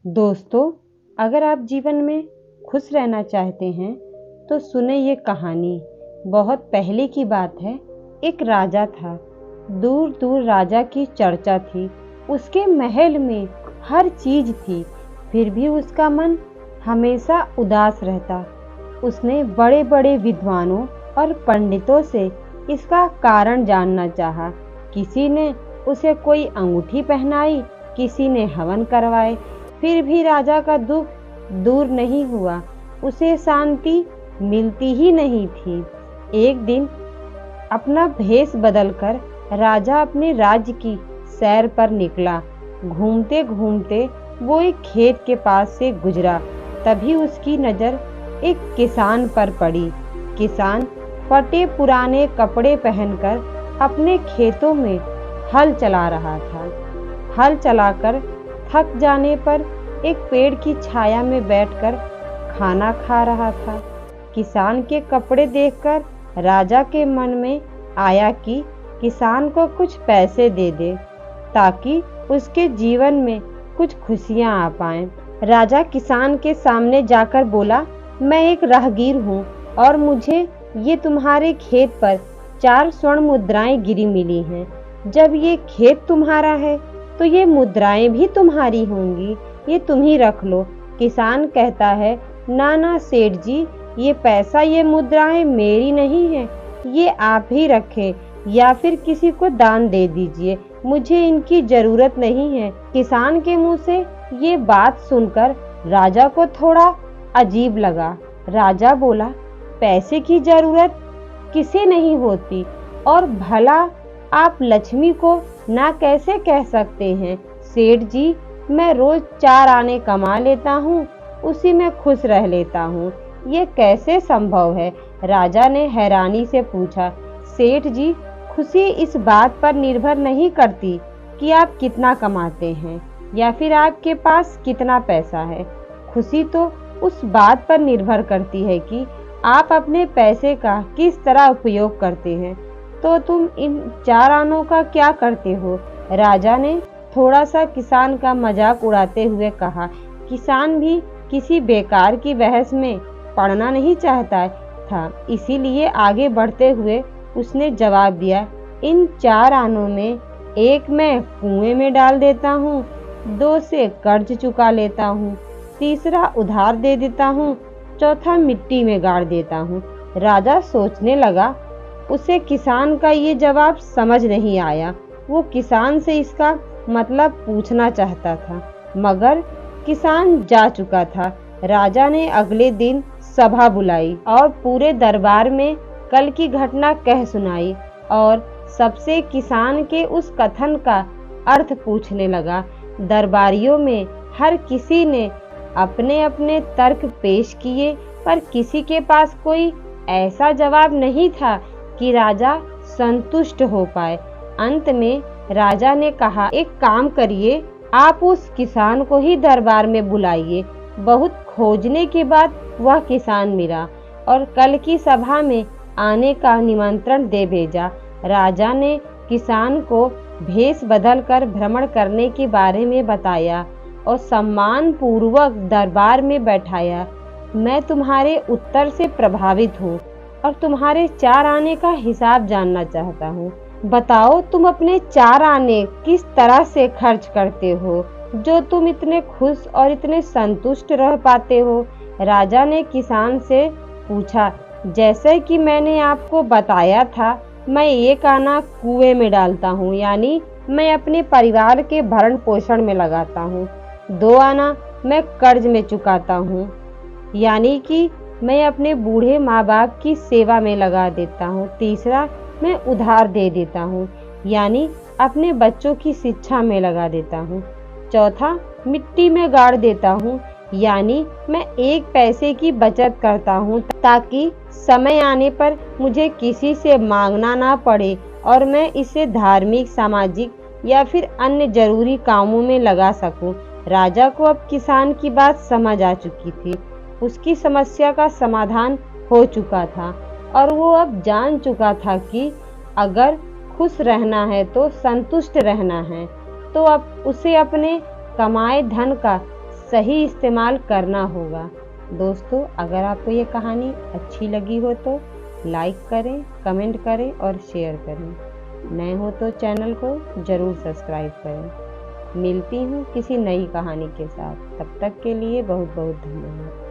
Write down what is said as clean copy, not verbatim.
दोस्तों, अगर आप जीवन में खुश रहना चाहते हैं तो सुने ये कहानी। बहुत पहले की बात है। एक राजा था। दूर दूर राजा की चर्चा थी। उसके महल में हर चीज थी, फिर भी उसका मन हमेशा उदास रहता। उसने बड़े बड़े विद्वानों और पंडितों से इसका कारण जानना चाहा। किसी ने उसे कोई अंगूठी पहनाई, किसी ने हवन करवाए, फिर भी राजा का दुख दूर नहीं हुआ। उसे शांति मिलती ही नहीं थी। एक दिन अपना भेष बदलकर राजा अपने राज्य की सैर पर निकला। घूमते घूमते वो एक खेत के पास से गुजरा। तभी उसकी नज़र एक किसान पर पड़ी। किसान फटे पुराने कपड़े पहनकर अपने खेतों में हल चला रहा था। हल चलाकर थक जाने पर एक पेड़ की छाया में बैठकर खाना खा रहा था। किसान के कपड़े देखकर राजा के मन में आया कि किसान को कुछ पैसे दे दे ताकि उसके जीवन में कुछ खुशियां आ पाएं। राजा किसान के सामने जाकर बोला, मैं एक राहगीर हूँ और मुझे ये तुम्हारे खेत पर 4 स्वर्ण मुद्राएं गिरी मिली हैं। जब ये खेत तुम्हारा है तो ये मुद्राएं भी तुम्हारी होंगी, ये तुम ही रख लो। किसान कहता है, ना ना सेठ जी, ये पैसा ये मुद्राएं मेरी नहीं है, ये आप ही रखें या फिर किसी को दान दे दीजिए, मुझे इनकी जरूरत नहीं है। किसान के मुंह से ये बात सुनकर राजा को थोड़ा अजीब लगा। राजा बोला, पैसे की जरूरत किसे नहीं होती, और भला आप लक्ष्मी को ना कैसे कह सकते हैं। सेठ जी, मैं रोज 4 आने कमा लेता हूँ, उसी में खुश रह लेता हूँ, ये कैसे संभव है। राजा ने हैरानी से पूछा, सेठ जी, खुशी इस बात पर निर्भर नहीं करती कि आप कितना कमाते हैं या फिर आपके पास कितना पैसा है। खुशी तो उस बात पर निर्भर करती है कि आप अपने पैसे का किस तरह उपयोग करते हैं। तो तुम इन 4 आनों का क्या करते हो। राजा ने थोड़ा सा किसान का मजाक उड़ाते हुए कहा। किसान भी किसी बेकार की बहस में पड़ना नहीं चाहता था, इसीलिए आगे बढ़ते हुए उसने जवाब दिया, इन 4 आनों में एक मैं कुएं में डाल देता हूँ, 2 से कर्ज चुका लेता हूँ, तीसरा उधार दे देता हूँ, चौथा मिट्टी में गाड़ देता हूँ। राजा सोचने लगा। उसे किसान का ये जवाब समझ नहीं आया। वो किसान से इसका मतलब पूछना चाहता था, मगर किसान जा चुका था। राजा ने अगले दिन सभा बुलाई और पूरे दरबार में कल की घटना कह सुनाई और सबसे किसान के उस कथन का अर्थ पूछने लगा। दरबारियों में हर किसी ने अपने अपने तर्क पेश किए, पर किसी के पास कोई ऐसा जवाब नहीं था कि राजा संतुष्ट हो पाए। अंत में राजा ने कहा, एक काम करिए, आप उस किसान को ही दरबार में बुलाइए। बहुत खोजने के बाद वह किसान मिला और कल की सभा में आने का निमंत्रण दे भेजा। राजा ने किसान को भेष बदलकर भ्रमण करने के बारे में बताया और सम्मान पूर्वक दरबार में बैठाया। मैं तुम्हारे उत्तर से प्रभावित हूँ और तुम्हारे 4 आने का हिसाब जानना चाहता हूँ। बताओ, तुम अपने 4 आने किस तरह से खर्च करते हो जो तुम इतने खुश और इतने संतुष्ट रह पाते हो। राजा ने किसान से पूछा, जैसे कि मैंने आपको बताया था, मैं 1 आना कुएं में डालता हूँ, यानी मैं अपने परिवार के भरण पोषण में लगाता हूँ। 2 आना मैं कर्ज में चुकाता हूँ, यानी कि मैं अपने बूढ़े माँ बाप की सेवा में लगा देता हूँ। तीसरा मैं उधार दे देता हूँ, यानी अपने बच्चों की शिक्षा में लगा देता हूँ। चौथा मिट्टी में गाड़ देता हूँ, यानी मैं 1 पैसे की बचत करता हूँ ताकि समय आने पर मुझे किसी से मांगना ना पड़े और मैं इसे धार्मिक, सामाजिक या फिर अन्य जरूरी कामों में लगा सकूं। राजा को अब किसान की बात समझ आ चुकी थी। उसकी समस्या का समाधान हो चुका था और वो अब जान चुका था कि अगर खुश रहना है तो संतुष्ट रहना है, तो अब उसे अपने कमाए धन का सही इस्तेमाल करना होगा। दोस्तों, अगर आपको ये कहानी अच्छी लगी हो तो लाइक करें, कमेंट करें और शेयर करें। नए हो तो चैनल को ज़रूर सब्सक्राइब करें। मिलती हूँ किसी नई कहानी के साथ। तब तक के लिए बहुत बहुत धन्यवाद।